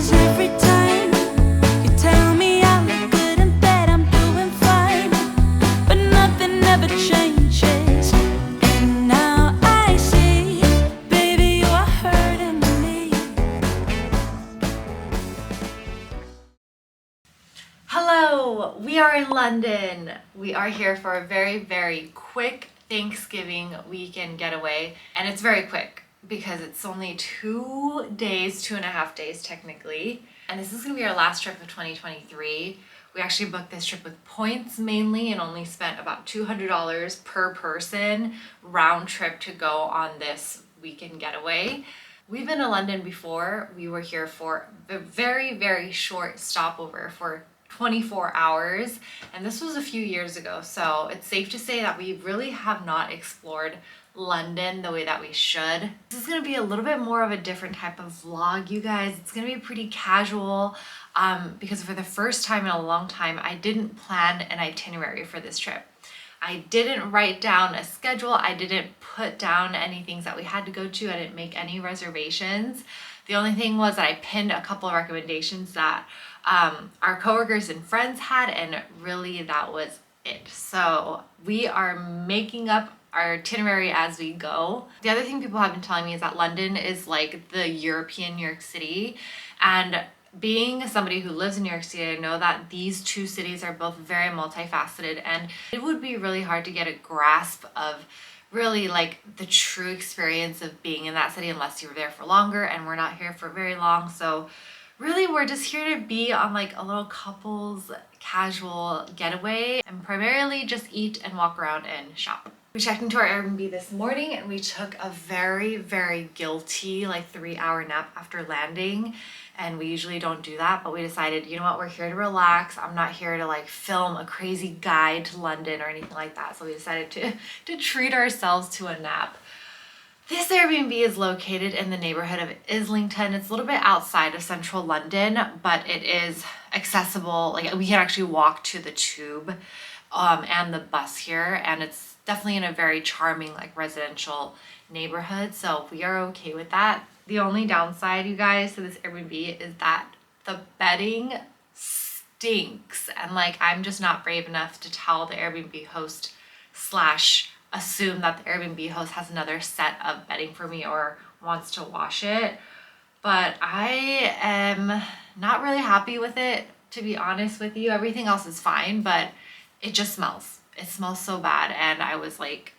'cause every time you tell me I look good in bed, I'm doing fine, but nothing ever changes. And now I see, baby, you are hurting me. Hello, we are in London. We are here for a very, very quick Thanksgiving weekend getaway, and it's very quick because it's only 2 days, 2.5 days technically, and this is gonna be our last trip of 2023. We actually booked this trip with points mainly and only spent about $200 per person round trip to go on this weekend getaway. We've been to London before. We were here for a very, very short stopover for 24 hours, and this was a few years ago, so it's safe to say that we really have not explored London the way that we should. This is gonna be a little bit more of a different type of vlog, you guys. It's gonna be pretty casual because for the first time in a long time, I didn't plan an itinerary for this trip. I didn't write down a schedule. I didn't put down any things that we had to go to. I didn't make any reservations. The only thing was that I pinned a couple of recommendations that our coworkers and friends had, and really that was it. So we are making up our itinerary as we go. The other thing people have been telling me is that London is like the European New York City, and being somebody who lives in New York City, I know that these two cities are both very multifaceted, and it would be really hard to get a grasp of really like the true experience of being in that city unless you were there for longer, and we're not here for very long. So really we're just here to be on like a little couples casual getaway and primarily just eat and walk around and shop. We checked into our Airbnb this morning and we took a very, very guilty like 3-hour nap after landing, and we usually don't do that, but we decided, you know what, we're here to relax. I'm not here to like film a crazy guide to London or anything like that, so we decided to treat ourselves to a nap. This Airbnb is located in the neighborhood of Islington. It's a little bit outside of central London, but it is accessible. Like we can actually walk to the tube and the bus here, and it's definitely in a very charming like residential neighborhood, so we are okay with that. The only downside, you guys, to this Airbnb is that the bedding stinks, and like I'm just not brave enough to tell the Airbnb host slash assume that the Airbnb host has another set of bedding for me or wants to wash it. But I am not really happy with it, to be honest with you. Everything else is fine, but it just smells. It smells so bad, and I was like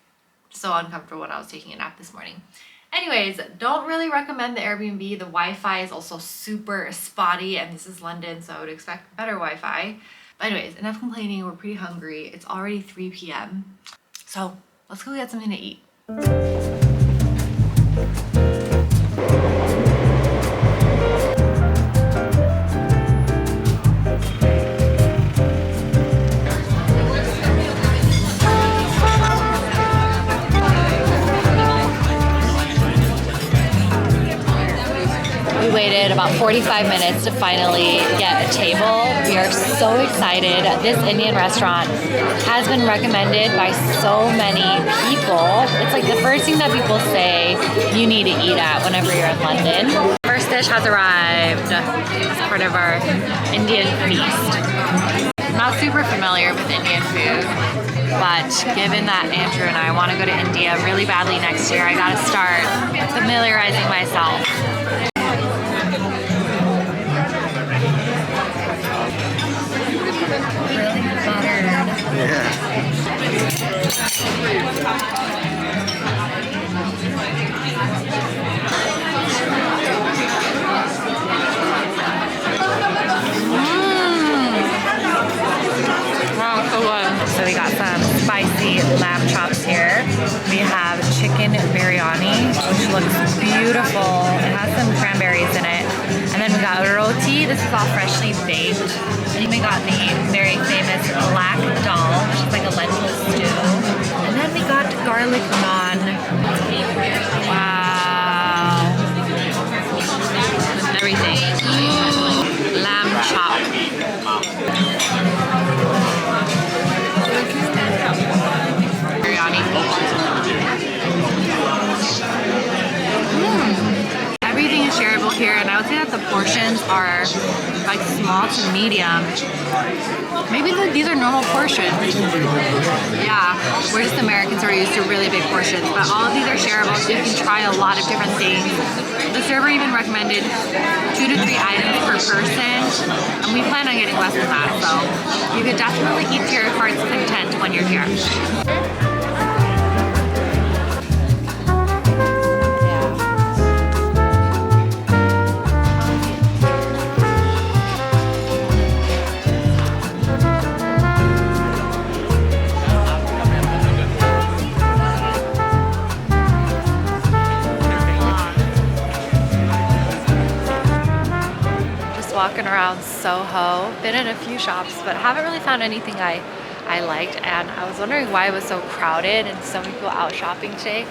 so uncomfortable when I was taking a nap this morning. Anyways, don't really recommend the Airbnb. The Wi-Fi is also super spotty, and this is London, so I would expect better Wi-Fi. But anyways, enough complaining. We're pretty hungry. It's already 3 p.m. So let's go get something to eat. We waited about 45 minutes to finally get a table. We are so excited. This Indian restaurant has been recommended by so many people. It's like the first thing that people say you need to eat at whenever you're in London. First dish has arrived as part of our Indian feast. I'm not super familiar with Indian food, but given that Andrew and I want to go to India really badly next year, I gotta start familiarizing myself. Really buttered. Wow, so good. So we got some spicy lamb chops here. We have chicken biryani, which looks beautiful. It has some cranberries in it. And then we got roti. This is all freshly baked. And we got the very famous black dal, which is like a lentil stew. And then we got garlic naan. Wow. Everything. Lamb chop. Biryani. Everything is shareable here, and I would say that the portions are like small to medium. Maybe these are normal portions. Yeah, we're just Americans who are used to really big portions, but all of these are shareable, so you can try a lot of different things. The server even recommended 2 to 3 items per person, and we plan on getting less than that, so you could definitely eat to your heart's content when you're here. Walking around Soho, been in a few shops, but haven't really found anything I liked, and I was wondering why it was so crowded and so many people out shopping today.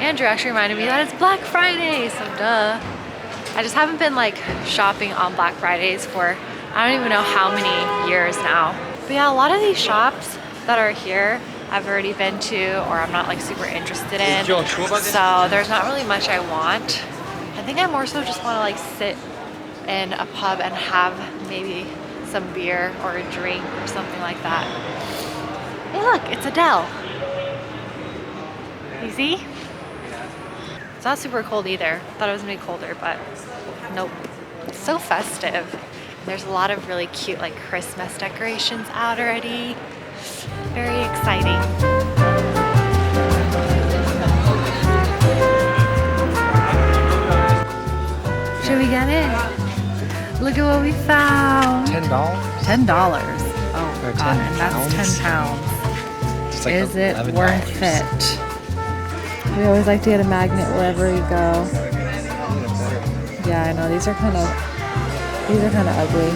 Andrew actually reminded me that it's Black Friday, so duh. I just haven't been like shopping on Black Fridays for I don't even know how many years now. But yeah, a lot of these shops that are here I've already been to, or I'm not like super interested in, so there's not really much I want. I think I more so just want to like sit in a pub and have maybe some beer or a drink or something like that. Hey look, it's Adele. You see? It's not super cold either. Thought it was gonna be colder, but nope. It's so festive. There's a lot of really cute like Christmas decorations out already. Very exciting. Should we get it? Look at what we found. $10? $10. Oh god, and that's 10 pounds. Like is it $11. Worth it? We always like to get a magnet wherever we go. Yeah, I know these are kind of ugly.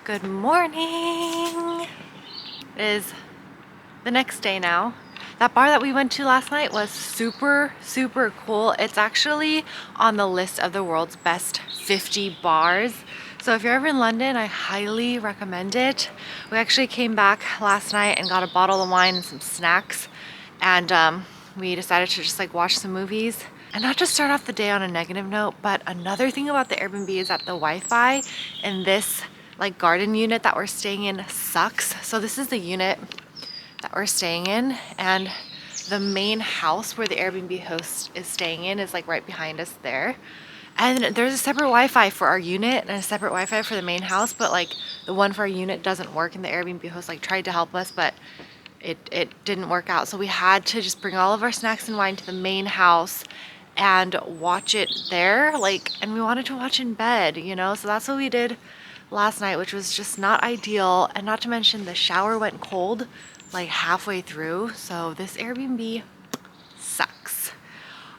Good morning. It is the next day now. That bar that we went to last night was super cool. It's actually on the list of the world's best 50 bars. So if you're ever in London, I highly recommend it. We actually came back last night and got a bottle of wine and some snacks, and we decided to just like watch some movies and not just start off the day on a negative note. But another thing about the Airbnb is that the Wi-Fi in this like garden unit that we're staying in sucks. So this is the unit that we're staying in, and the main house where the Airbnb host is staying in is like right behind us there. And there's a separate Wi-Fi for our unit and a separate Wi-Fi for the main house, but like the one for our unit doesn't work, and the Airbnb host like tried to help us, but it didn't work out. So we had to just bring all of our snacks and wine to the main house and watch it there, like, and we wanted to watch in bed, you know? So that's what we did last night, which was just not ideal. And not to mention the shower went cold like halfway through, so this Airbnb sucks.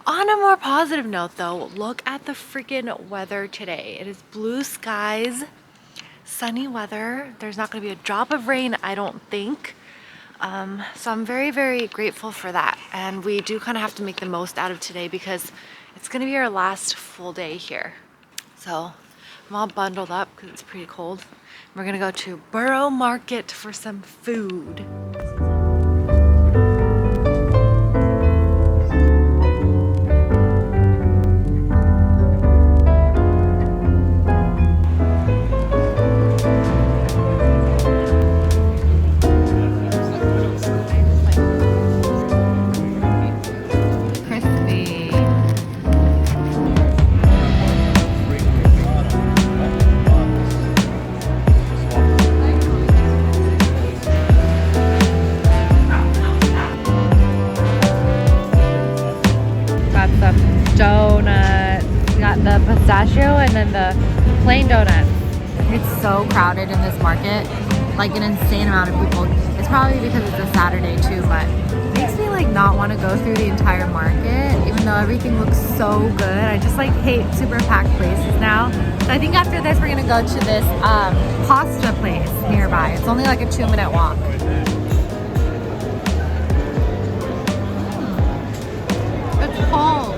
On a more positive note though, look at the freaking weather today. It is blue skies, sunny weather. There's not going to be a drop of rain, I don't think. So I'm very grateful for that, and we do kind of have to make the most out of today because it's going to be our last full day here. So I'm all bundled up because it's pretty cold. We're gonna go to Borough Market for some food. pistachio and then the plain donuts. It's so crowded in this market, like an insane amount of people. It's probably because it's a Saturday too, but it makes me like not want to go through the entire market, even though everything looks so good. I just like hate super packed places now. So I think after this we're gonna go to this pasta place nearby. It's only like a 2-minute walk. It's cold.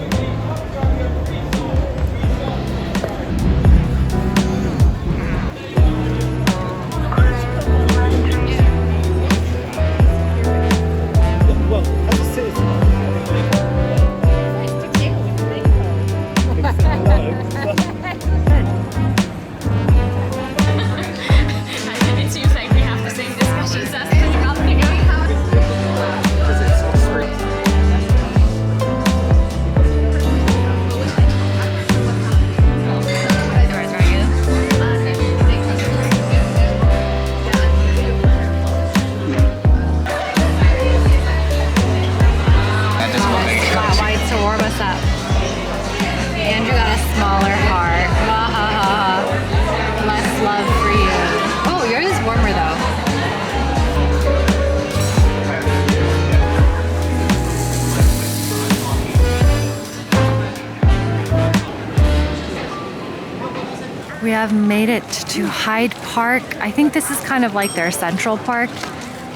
We have made it to Hyde Park. I think this is kind of like their central park.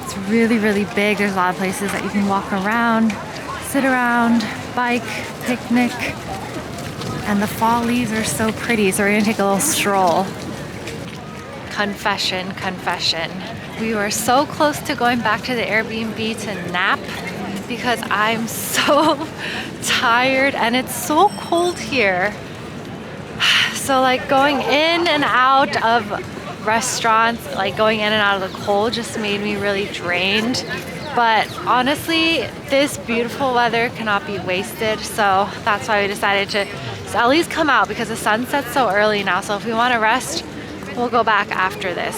It's really, really big. There's a lot of places that you can walk around, sit around, bike, picnic. And the fall leaves are so pretty, so we're gonna take a little stroll. Confession, confession. We were so close to going back to the Airbnb to nap because I'm so tired and it's so cold here. So like going in and out of restaurants, like going in and out of the cold just made me really drained. But honestly, this beautiful weather cannot be wasted. So that's why we decided to at least come out because the sun sets so early now. So if we want to rest, we'll go back after this.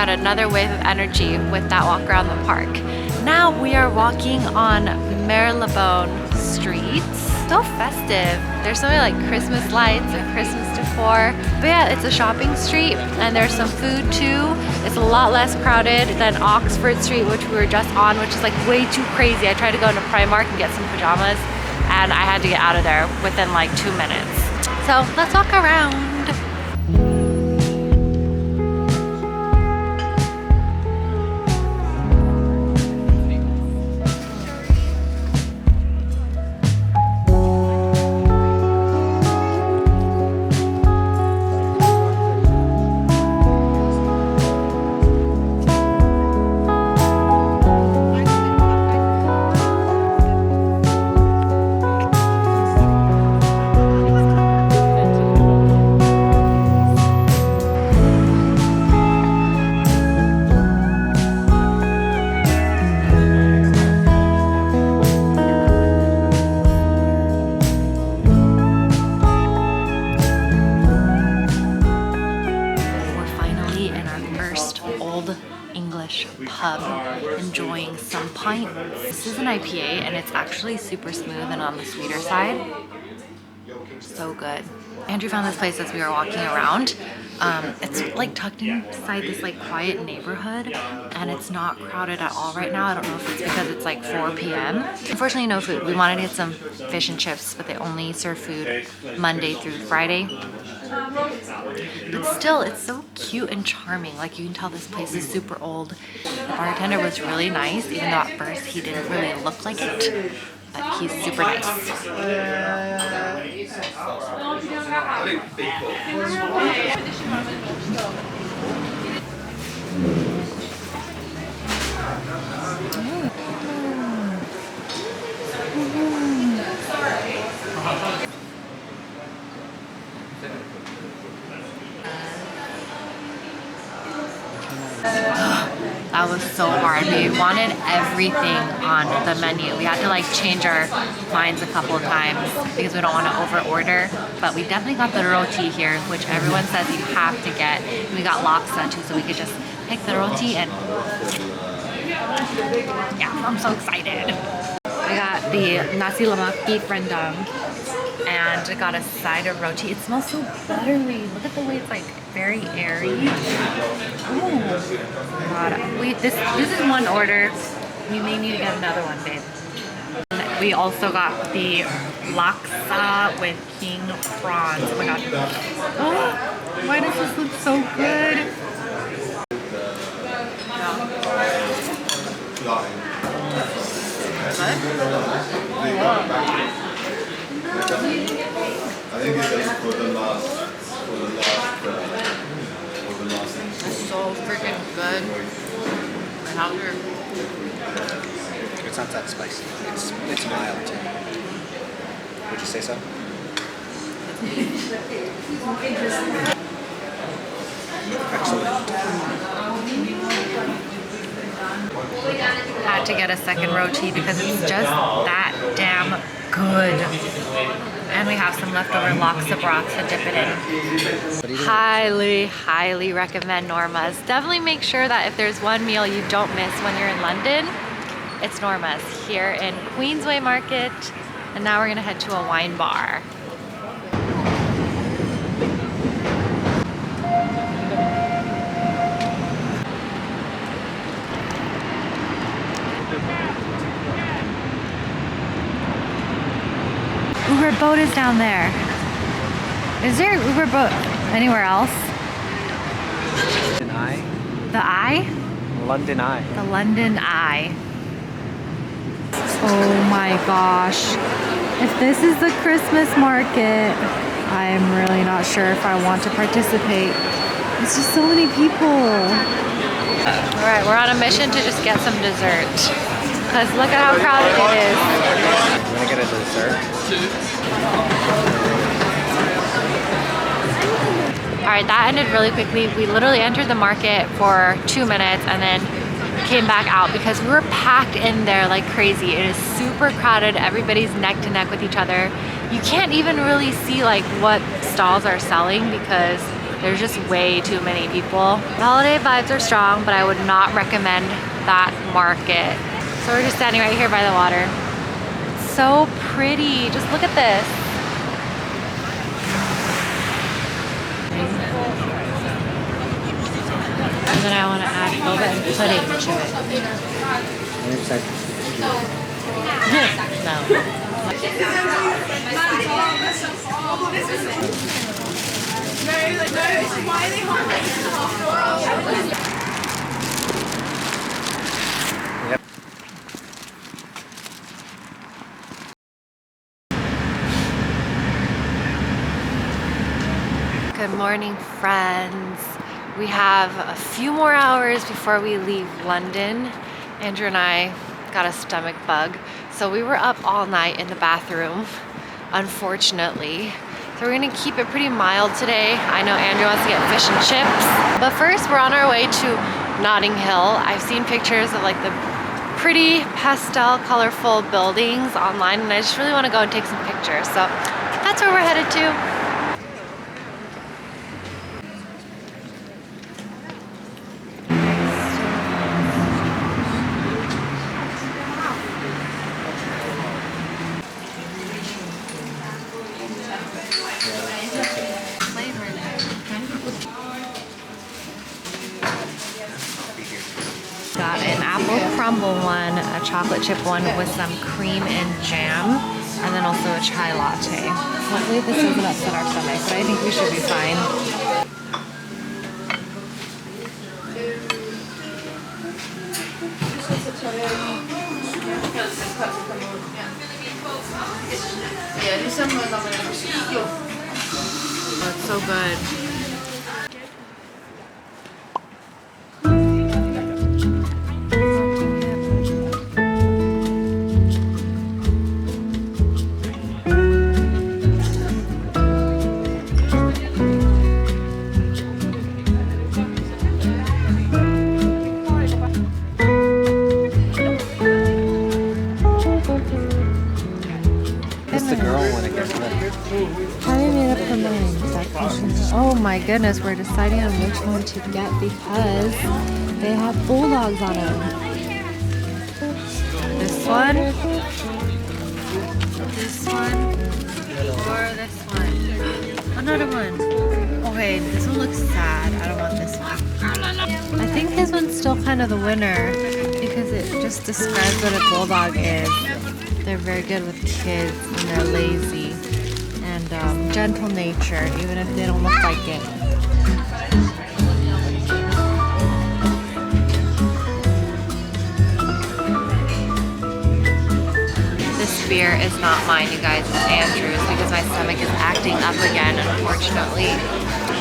Another wave of energy with that walk around the park. Now we are walking on Marylebone streets. So festive. There's so many like Christmas lights and Christmas decor. But yeah, it's a shopping street and there's some food too. It's a lot less crowded than Oxford Street, which we were just on, which is like way too crazy. I tried to go into Primark and get some pajamas and I had to get out of there within like 2 minutes. So let's walk around. Enjoying some pints. This is an IPA and it's actually super smooth and on the sweeter side. So good. Andrew found this place as we were walking around. It's like tucked inside this like quiet neighborhood, and it's not crowded at all right now. I don't know if it's because it's like 4 p.m. Unfortunately, no food. We wanted to get some fish and chips, but they only serve food Monday through Friday. But still, it's so cute and charming. Like, you can tell this place is super old. The bartender was really nice, even though at first he didn't really look like it. But he's super nice. That was so hard. We wanted everything on the menu. We had to like change our minds a couple of times because we don't want to over order. But we definitely got the roti here, which everyone says you have to get. And we got laksa too, so we could just pick the roti and yeah, I'm so excited. I got the nasi lemak beef rendang and I got a side of roti. It smells so buttery. Look at the way it's like very airy. Ooh. God. This is one order. We may need to get another one, babe. And we also got the laksa with king prawns. Oh my god. Oh, why does this look so good? I think it's for the last It's so freaking good. How's your... It's not that spicy. It's mild. Would you say so? Excellent. Had to get a second roti because it's just that damn good. And we have some leftover laksa broth to dip it in. Highly recommend Normah's. Definitely make sure that if there's one meal you don't miss when you're in London, it's Normah's here in Queensway Market. And now we're gonna head to a wine bar. Uber boat is down there. Is there an Uber boat anywhere else? London Eye. The Eye? London Eye. The London Eye. Oh my gosh. If this is the Christmas market, I'm really not sure if I want to participate. There's just so many people. Alright, we're on a mission to just get some dessert. Because look at how crowded it is. You want to get a dessert? Alright, that ended really quickly. We literally entered the market for 2 minutes and then came back out because we were packed in there like crazy. It is super crowded. Everybody's neck to neck with each other. You can't even really see like what stalls are selling because there's just way too many people. The holiday vibes are strong, but I would not recommend that market. So we're just standing right here by the water. It's so pretty. Just look at this. And then I want to add boba and pudding to it. Yep. Good morning, friends. We have a few more hours before we leave London. Andrew and I got a stomach bug, so we were up all night in the bathroom, unfortunately. So we're gonna keep it pretty mild today. I know Andrew wants to get fish and chips. But first, we're on our way to Notting Hill. I've seen pictures of like the pretty pastel, colorful buildings online, and I just really wanna go and take some pictures. So that's where we're headed to. crumble one, a chocolate chip one with some cream and jam, and then also a chai latte. Hopefully this doesn't upset our stomach, but I think we should be fine. Oh, it's so good. It's the girl one again. Harry made up her mind. That question. Oh my goodness, we're deciding on which one to get because they have bulldogs on them. This one, or this one. Another one. Okay, this one looks sad. I don't want this one. I think this one's still kind of the winner because it just describes what a bulldog is. They're very good with kids and they're lazy and gentle natured, even if they don't look like it. This beer is not mine, you guys, it's Andrew's because my stomach is acting up again, unfortunately.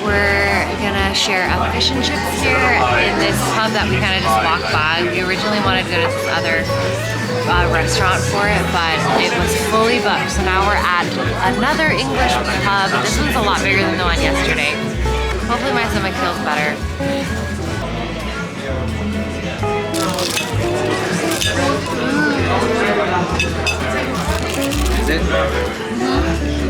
We're gonna share a fish and chips here in this pub that we kind of just walked by. We originally wanted to go to this other restaurant for it, but it was fully booked. So now we're at another English pub. This one's a lot bigger than the one yesterday. Hopefully my stomach feels better. Is it? Mm-hmm.